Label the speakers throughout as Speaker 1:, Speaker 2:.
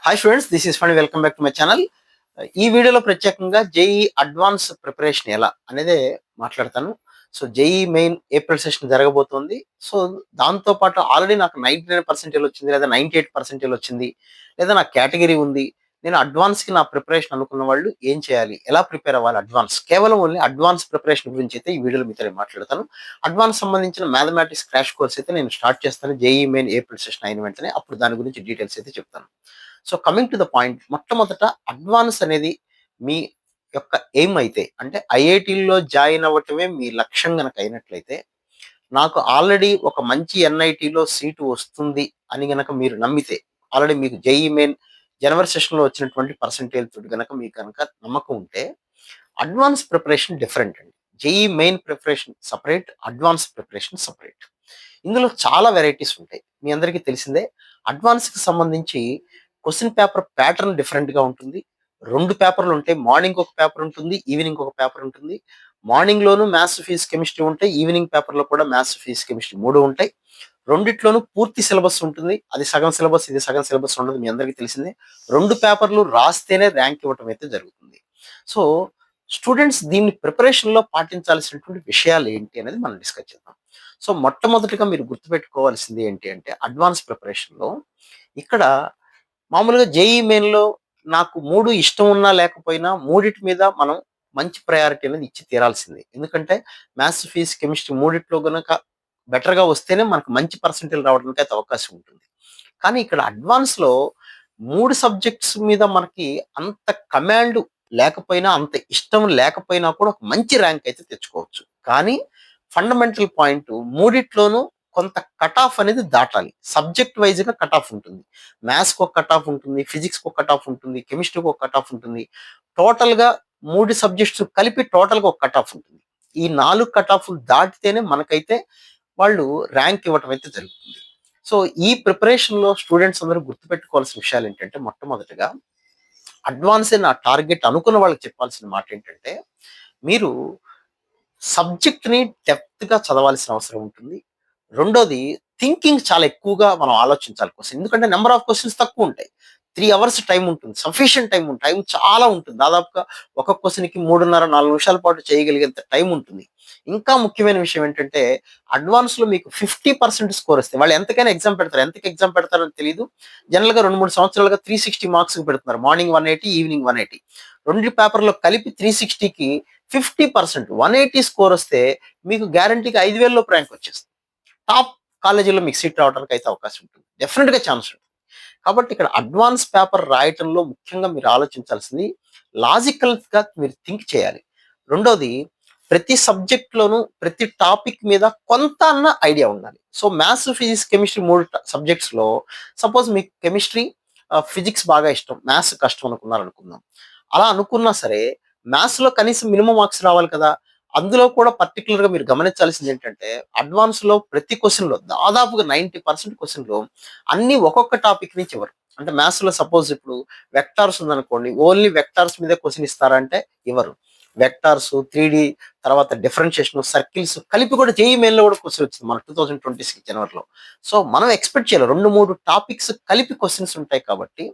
Speaker 1: Hi students, this is fund. Welcome back to my channel. ఈ వీడియోలో ప్రత్యేకంగా JEE advance preparation ఎలా అనేదే మాట్లాడతాను. So JEE main April session జరగబోతోంది. సో దాంతో పాటు ఆల్రెడీ నాకు 99% వచ్చింది, లేదా 98% వచ్చింది, లేదా నా కేటగిరీ ఉంది. నేను అడ్వాన్స్కి నా ప్రిపరేషన్ అనుకున్న వాళ్ళు ఏం చేయాలి, ఎలా ప్రిపేర్ అవ్వాలి, అడ్వాన్స్ కేవలం ఓన్లీ అడ్వాన్స్ ప్రిపరేషన్ గురించి అయితే ఈ వీడియోలో మీతో నేను మాట్లాడతాను. అడ్వాన్స్ సంబంధించిన మ్యాథమెటిక్స్ క్రాష్ కోర్స్ అయితే నేను స్టార్ట్ చేస్తాను జేఈ మెయిన్ ఏప్రిల్ సెషన్ అయిన వెంటనే. అప్పుడు దాని గురించి డీటెయిల్స్ అయితే చెప్తాను. So coming to the point, మొట్టమొదట అడ్వాన్స్ అనేది మీ యొక్క ఎయిమ్ అయితే, అంటే ఐఐటీలో జాయిన్ అవ్వటమే మీ లక్ష్యం గనక అయినట్లయితే, నాకు ఆల్రెడీ ఒక మంచి ఎన్ఐటీలో సీటు వస్తుంది అని గనక మీరు నమ్మితే, ఆల్రెడీ మీకు జేఈ మెయిన్ జనవరి సెషన్లో వచ్చినటువంటి పర్సంటేజ్ తోటి గనక మీకు కనుక నమ్మకం ఉంటే, అడ్వాన్స్ ప్రిపరేషన్ డిఫరెంట్ అండి. JEE main preparation separate, advance preparation separate. ఇందులో చాలా వెరైటీస్ ఉంటాయి, మీ అందరికీ తెలిసిందే. అడ్వాన్స్కి సంబంధించి క్వశ్చన్ పేపర్ ప్యాటర్న్ డిఫరెంట్గా ఉంటుంది. 2 పేపర్లు ఉంటాయి. మార్నింగ్ ఒక పేపర్ ఉంటుంది, ఈవినింగ్ ఒక పేపర్ ఉంటుంది. మార్నింగ్లోను మ్యాథ్స్, ఫిజిక్స్, కెమిస్ట్రీ ఉంటాయి. ఈవినింగ్ పేపర్లో కూడా మ్యాథ్స్, ఫిజిక్స్, కెమిస్ట్రీ 3 ఉంటాయి. రెండిట్లోనూ పూర్తి సిలబస్ ఉంటుంది. అది సగం సిలబస్, ఇది సగం సిలబస్ ఉండదు, మీ అందరికీ తెలిసిందే. 2 పేపర్లు రాస్తేనే ర్యాంక్ ఇవ్వటం అయితే జరుగుతుంది. సో స్టూడెంట్స్ దీన్ని ప్రిపరేషన్లో పాటించాల్సినటువంటి విషయాలు ఏంటి అనేది మనం డిస్కస్ చేద్దాం. సో మొట్టమొదటిగా మీరు గుర్తుపెట్టుకోవాల్సింది ఏంటి అంటే, అడ్వాన్స్ ప్రిపరేషన్లో ఇక్కడ మామూలుగా జేఈ మెయిన్‌లో నాకు 3 ఇష్టం ఉన్నా లేకపోయినా మూడిటి మీద మనం మంచి ప్రయారిటీ అనేది ఇచ్చి తీరాల్సిందే. ఎందుకంటే మ్యాథ్స్, ఫిజిక్స్, కెమిస్ట్రీ మూడిట్లో గనక బెటర్‌గా వస్తేనే మనకు మంచి పర్సెంటేజ్ రావడానికి అయితే అవకాశం ఉంటుంది. కానీ ఇక్కడ అడ్వాన్స్‌లో 3 సబ్జెక్ట్స్ మీద మనకి అంత కమాండ్ లేకపోయినా, అంత ఇష్టం లేకపోయినా కూడా ఒక మంచి ర్యాంక్ అయితే తెచ్చుకోవచ్చు. కానీ ఫండమెంటల్ పాయింట్, మూడిట్లోనూ కొంత కట్ ఆఫ్ అనేది దాటాలి. సబ్జెక్ట్ వైస్‌గా కట్ ఆఫ్ ఉంటుంది. మ్యాథ్స్‌కి ఒక కట్ ఆఫ్ ఉంటుంది, ఫిజిక్స్‌కి ఒక కట్ ఆఫ్ ఉంటుంది, కెమిస్ట్రీకి ఒక కట్ ఆఫ్ ఉంటుంది. టోటల్‌గా 3 సబ్జెక్ట్స్ కలిపి టోటల్‌గా ఒక కట్ ఆఫ్ ఉంటుంది. ఈ 4 కట్ ఆఫ్‌లు దాటితేనే మనకైతే వాళ్ళు ర్యాంక్ ఇవ్వటం అయితే జరుగుతుంది. సో ఈ ప్రిపరేషన్‌లో స్టూడెంట్స్ అందరూ గుర్తుపెట్టుకోవాల్సిన విషయాలు ఏంటంటే, మొట్టమొదటిగా అడ్వాన్సే నా టార్గెట్ అనుకున్న వాళ్ళకి చెప్పాల్సిన మాట ఏంటంటే, మీరు సబ్జెక్ట్‌ని డెప్త్‌గా చదవాల్సిన అవసరం ఉంటుంది. రెండోది, థింకింగ్ చాలా ఎక్కువగా మనం ఆలోచించాలి క్వెషన్. ఎందుకంటే నంబర్ ఆఫ్ క్వెషన్స్ తక్కువుంటాయి. 3 అవర్స్ టైమ్ ఉంటుంది. సఫిషియంట్ టైమ్ ఉంటుంది. టైమ్ చాలా ఉంటుంది. దాదాపుగా ఒక క్వెషన్‌కి 3:30, 4 నిమిషాల పాటు చేయగలిగేంత టైమ్ ఉంటుంది. ఇంకా ముఖ్యమైన విషయం ఏంటంటే, అడ్వాన్స్‌లో మీకు 50% స్కోర్ వస్తే, వాళ్ళు ఎంతకైనా ఎగ్జామ్ పెడతారు. ఎంతకి ఎగ్జామ్ పెడతారో తెలీదు. జనరల్‌గా 2, 3 సంవత్సరాలుగా 360 మార్క్స్‌కి పెడుతున్నారు. Morning 180, evening 180. 2 పేపర్‌లో కలిపి 360కి 50%, 180 స్కోర్ వస్తే మీకు గ్యారంటీగా 5,000 లోపు ర్యాంక్ వచ్చేస్తుంది. టాప్ కాలేజీలో మీకు సీట్ రావడానికి అయితే అవకాశం ఉంటుంది. డెఫినెట్‌గా ఛాన్స్ ఉంటుంది. కాబట్టి ఇక్కడ అడ్వాన్స్ పేపర్ రాయటంలో ముఖ్యంగా మీరు ఆలోచించాల్సింది, లాజికల్‌గా మీరు థింక్ చేయాలి. రెండోది, ప్రతి సబ్జెక్ట్‌లోనూ ప్రతి టాపిక్ మీద కొంత అన్న ఐడియా ఉండాలి. సో మ్యాథ్స్, ఫిజిక్స్, కెమిస్ట్రీ 3 సబ్జెక్ట్స్‌లో సపోజ్ మీకు కెమిస్ట్రీ, ఫిజిక్స్ బాగా ఇష్టం, మ్యాథ్స్ కష్టం అనుకున్నారనుకుందాం. అలా అనుకున్నా సరే, మ్యాథ్స్‌లో కనీసం మినిమమ్ మార్క్స్ రావాలి కదా! అందులో కూడా పర్టిక్యులర్‌గా మీరు గమనించాల్సింది ఏంటంటే, అడ్వాన్స్‌లో ప్రతి క్వెషన్‌లో దాదాపుగా 90% క్వెషన్‌లో అన్నీ ఒక్కొక్క టాపిక్ నుంచి ఇవ్వరు. అంటే మ్యాథ్స్‌లో సపోజ్ ఇప్పుడు వెక్టార్స్ ఉందనుకోండి, ఓన్లీ వెక్టార్స్ మీదే క్వెషన్ ఇస్తారా అంటే ఇవ్వరు. వెక్టార్స్, 3 తర్వాత డిఫరెన్షియేషన్, సర్కిల్స్ కలిపి కూడా జేఈఈ మెయిన్‌లో కూడా క్వెషన్ వచ్చింది మన 2026 జనవరిలో. సో మనం ఎక్స్‌పెక్ట్ చేయాలి. 2, 3 టాపిక్స్ కలిపి క్వెషన్స్ ఉంటాయి కాబట్టి,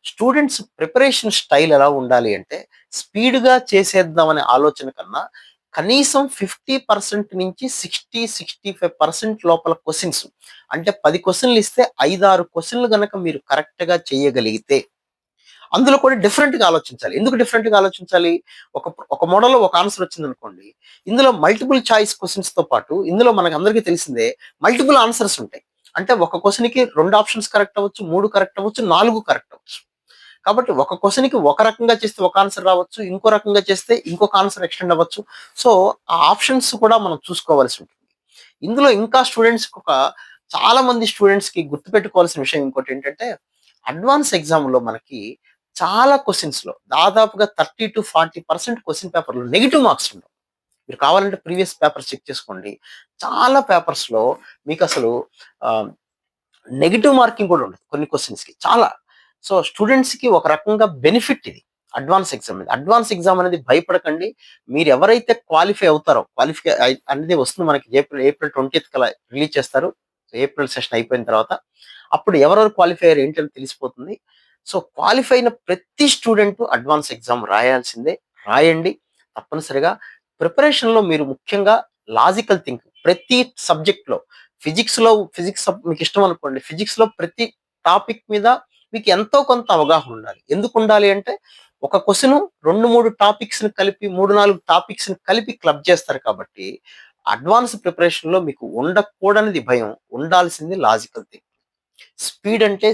Speaker 1: స్టూడెంట్స్ ప్రిపరేషన్ స్టైల్ ఎలా ఉండాలి అంటే, స్పీడ్‌గా చేసేద్దాం అనే ఆలోచన కన్నా, కనీసం 50% నుంచి 65% లోపల క్వెషన్స్, అంటే 10 క్వెషన్లు ఇస్తే 5, 6 క్వెషన్లు గనక మీరు కరెక్ట్‌గా చేయగలిగితే, అందులో కూడా డిఫరెంట్‌గా ఆలోచించాలి. ఎందుకు డిఫరెంట్‌గా ఆలోచించాలి? ఒక ఒక మోడల్‌లో ఒక ఆన్సర్ వచ్చిందనుకోండి, ఇందులో మల్టిపుల్ చాయిస్ క్వెషన్స్‌తో పాటు ఇందులో మనకందరికీ తెలిసిందే మల్టిపుల్ ఆన్సర్స్ ఉంటాయి. అంటే ఒక క్వెషన్‌కి 2 ఆప్షన్స్ కరెక్ట్ అవ్వచ్చు, 3 కరెక్ట్ అవ్వచ్చు, 4 కరెక్ట్ అవ్వచ్చు. కాబట్టి ఒక క్వెషన్‌కి ఒక రకంగా చేస్తే ఒక ఆన్సర్ రావచ్చు, ఇంకో రకంగా చేస్తే ఇంకొక ఆన్సర్ ఎక్స్‌టెండ్ అవ్వచ్చు. సో ఆ ఆప్షన్స్ కూడా మనం చూసుకోవాల్సి ఉంటుంది. ఇందులో ఇంకా స్టూడెంట్స్‌కి చాలా మంది స్టూడెంట్స్‌కి గుర్తుపెట్టుకోవాల్సిన విషయం ఇంకోటేంటంటే, అడ్వాన్స్ ఎగ్జామ్‌లో మనకి చాలా క్వెషన్స్‌లో దాదాపుగా 30-40% క్వెషన్ పేపర్‌లో నెగెటివ్ మార్క్స్ ఉండవు. మీరు కావాలంటే ప్రీవియస్ పేపర్స్ చెక్ చేసుకోండి. చాలా పేపర్స్‌లో మీకసలు ఆహ్, నెగెటివ్ మార్కింగ్ కూడా ఉండదు కొన్ని క్వెషన్స్‌కి చాలా. సో స్టూడెంట్స్‌కి ఒక రకంగా బెనిఫిట్ ఇది. అడ్వాన్స్ ఎగ్జామ్ ఇది. అడ్వాన్స్ ఎగ్జామ్ అనేది భయపడకండి. మీరు ఎవరైతే క్వాలిఫై అవుతారో, క్వాలిఫై అనేది వస్తుంది మనకి ఏప్రిల్ 20థ్ కల్లా రిలీజ్ చేస్తారు. ఏప్రిల్ సెషన్ అయిపోయిన తర్వాత. అప్పుడు ఎవరెవరు క్వాలిఫై అయ్యారు ఏంటని తెలిసిపోతుంది. సో క్వాలిఫై అయిన ప్రతి స్టూడెంట్ అడ్వాన్స్ ఎగ్జామ్ రాయాల్సిందే. రాయండి. తప్పనిసరిగా ప్రిపరేషన్‌లో మీరు ముఖ్యంగా లాజికల్ థింకింగ్ ప్రతి సబ్జెక్ట్‌లో ఫిజిక్స్ మీకు ఇష్టం అనుకోండి. ఫిజిక్స్‌లో ప్రతి టాపిక్ మీద మీకు ఎంతో కొంత అవగాహన ఉండాలి. ఎందుకు ఉండాలి అంటే ఒక క్వెషన్ 2, 3 టాపిక్స్‌ని కలిపి 3, 4 టాపిక్స్‌ని కలిపి క్లబ్ చేస్తారు కాబట్టి అడ్వాన్స్ ప్రిపరేషన్‌లో మీకు ఉండకూడనిది భయం. ఉండాల్సింది లాజికల్ థింకింగ్.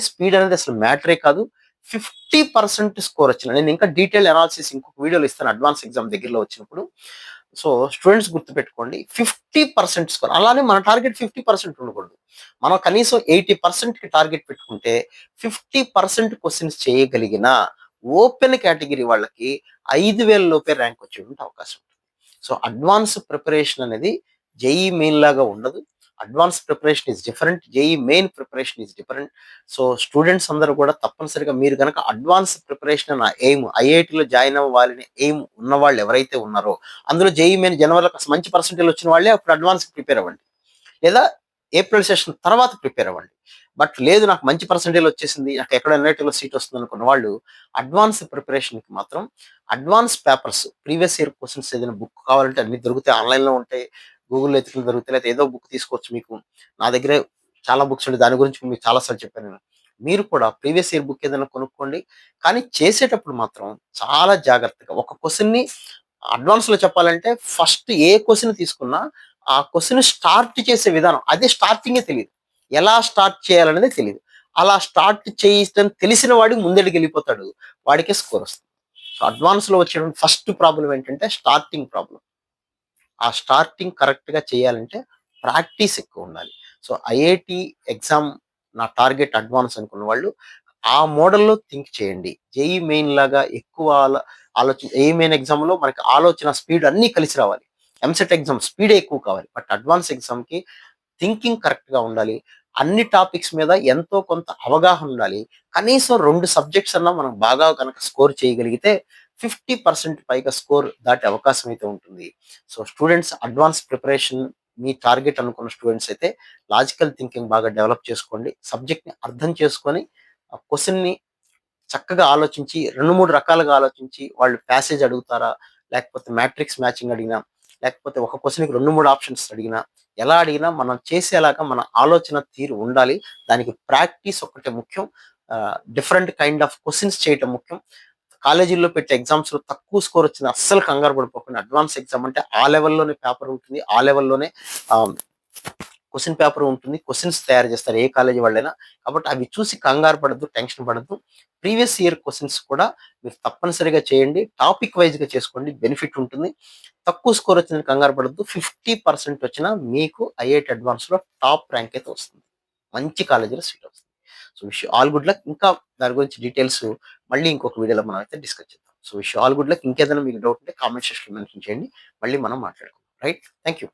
Speaker 1: స్పీడ్ అనేది అసలు మ్యాటరే కాదు. 50% స్కోర్ వచ్చిన నేను ఇంకా డీటెయిల్ అనాలిసిస్ ఇంకొక వీడియోలో ఇస్తాను అడ్వాన్స్ ఎగ్జామ్ దగ్గరలో వచ్చినప్పుడు. సో స్టూడెంట్స్ గుర్తుపెట్టుకోండి 50% స్కోర్. అలానే మన టార్గెట్ 50% ఉండకూడదు. మనం కనీసం 80%కి టార్గెట్ పెట్టుకుంటే 50% క్వెషన్స్ చేయగలిగిన ఓపెన్ కేటగిరీ వాళ్ళకి 5,000 లోపే ర్యాంక్ వచ్చేటువంటి అవకాశం ఉంటుంది. సో అడ్వాన్స్ ప్రిపరేషన్ అనేది జేఈఈ మెయిన్ లాగా ఉండదు. Advance preparation is different. JEE main preparation is different. So students అందరూ కూడా తప్పనిసరిగా మీరు గనక అడ్వాన్స్ ప్రిపరేషన్ నా ఎయిమ్ ఐఐటీలో జాయిన్ అవ్వాలని ఎయిమ్ ఉన్న వాళ్ళు ఎవరైతే ఉన్నారో అందులో జేఈఈ మెయిన్ జనవరిలో కాస్త మంచి పర్సెంటేజ్ వచ్చిన వాళ్ళే అప్పుడు అడ్వాన్స్ ప్రిపేర్ అవ్వండి. లేదా ఏప్రిల్ సెషన్ తర్వాత ప్రిపేర్ అవ్వండి. బట్ లేదు నాకు మంచి పర్సెంటేజ్ వచ్చేసింది. నాకు ఎక్కడ ఎన్ఐటీలో సీట్ వస్తుంది అనుకున్న వాళ్ళు అడ్వాన్స్ ప్రిపరేషన్‌కి మాత్రం advance papers previous year questions ఏదైనా బుక్ కావాలంటే అన్ని దొరుకుతాయి. ఆన్‌లైన్‌లో ఉంటాయి. గూగుల్‌లో ఎతికిన దొరుకుతాయి. లేకపోతే ఏదో బుక్ తీసుకోవచ్చు మీకు. నా దగ్గరే చాలా బుక్స్ ఉంటాయి. దాని గురించి మీకు చాలా సార్లు చెప్పాను నేను. మీరు కూడా ప్రీవియస్ ఇయర్ బుక్ ఏదైనా కొనుక్కోండి. కానీ చేసేటప్పుడు మాత్రం చాలా జాగ్రత్తగా ఒక క్వెషన్‌ని అడ్వాన్స్‌లో చెప్పాలంటే ఫస్ట్ ఏ క్వెషన్ తీసుకున్నా ఆ క్వెషన్ స్టార్ట్ చేసే విధానం అదే స్టార్టింగే తెలీదు. ఎలా స్టార్ట్ చేయాలనేదే తెలీదు. అలా స్టార్ట్ చేయడం తెలిసిన వాడికి ముందడుగెళ్ళిపోతాడు. వాడికే స్కోర్ వస్తుంది. సో అడ్వాన్స్‌లో వచ్చేటువంటి ఫస్ట్ ప్రాబ్లమ్ ఏంటంటే స్టార్టింగ్ ప్రాబ్లమ్. ఆ స్టార్టింగ్ కరెక్ట్‌గా చేయాలంటే ప్రాక్టీస్ ఎక్కువుండాలి. సో ఐఐటీ ఎగ్జామ్ నా టార్గెట్ అడ్వాన్స్ అనుకున్న వాళ్ళు ఆ మోడల్‌లో థింక్ చేయండి. జేఈఈ మెయిన్ లాగా ఎక్కువ ఏఈ మెయిన్ ఎగ్జామ్‌లో మనకి ఆలోచన, స్పీడ్ అన్నీ కలిసి రావాలి. ఎంసెట్ ఎగ్జామ్ స్పీడే ఎక్కువ కావాలి. బట్ అడ్వాన్స్ ఎగ్జామ్‌కి థింకింగ్ కరెక్ట్‌గా ఉండాలి. అన్ని టాపిక్స్ మీద ఎంతో కొంత అవగాహన ఉండాలి. కనీసం 2 సబ్జెక్ట్స్ అన్నా మనం బాగా గనక స్కోర్ చేయగలిగితే 50% పైగా స్కోర్ దాటే అవకాశం అయితే ఉంటుంది. సో స్టూడెంట్స్ అడ్వాన్స్ ప్రిపరేషన్ మీ టార్గెట్ అనుకున్న స్టూడెంట్స్ అయితే లాజికల్ థింకింగ్ బాగా డెవలప్ చేసుకోండి. సబ్జెక్ట్‌ని అర్థం చేసుకొని ఆ క్వెషన్‌ని చక్కగా ఆలోచించి 2, 3 రకాలుగా ఆలోచించి వాళ్ళు ప్యాసేజ్ అడుగుతారా? లేకపోతే మ్యాట్రిక్స్ మ్యాచింగ్ అడిగినా, లేకపోతే ఒక క్వెషన్‌కి 2, 3 ఆప్షన్స్ అడిగినా, ఎలా అడిగినా మనం చేసేలాగా మన ఆలోచన తీరు ఉండాలి. దానికి ప్రాక్టీస్ ఒక్కటే ముఖ్యం. డిఫరెంట్ కైండ్ ఆఫ్ క్వెషన్స్ చేయటం ముఖ్యం. కాలేజీల్లో పెట్టే ఎగ్జామ్స్‌లో తక్కువ స్కోర్ వచ్చింది అస్సలు కంగారు పడిపోకండి. అడ్వాన్స్ ఎగ్జామ్ అంటే ఆ లెవెల్‌లోనే పేపర్ ఉంటుంది. ఆ లెవెల్‌లోనే ఆహ్, క్వెషన్ పేపర్ ఉంటుంది. క్వెషన్స్ తయారు చేస్తారు ఏ కాలేజీ వాళ్ళైనా. కాబట్టి అవి చూసి కంగారు పడొద్దు, టెన్షన్ పడొద్దు. ప్రీవియస్ ఇయర్ క్వెషన్స్ కూడా మీరు తప్పనిసరిగా చేయండి. టాపిక్ వైస్‌గా చేసుకోండి. బెనిఫిట్ ఉంటుంది. తక్కువ స్కోర్ వచ్చిందని కంగారు పడొద్దు. 50% వచ్చినా మీకు ఐఐటీ అడ్వాన్స్‌లో టాప్ ర్యాంక్ అయితే వస్తుంది. మంచి కాలేజీలో సీట్ వస్తుంది. So wish you all good luck. ఇంకా దాని గురించి డీటెయిల్స్ మళ్ళీ ఇంకొక వీడియోలో మనం అయితే డిస్కస్ చేద్దాం. So wish you all good luck. ఇంకేదైనా మీకు డౌట్ ఉంటే కామెంట్ సెక్షన్‌లో మెన్షన్ చేయండి. మళ్ళీ మనం మాట్లాడుకుందాం. రైట్. Thank you.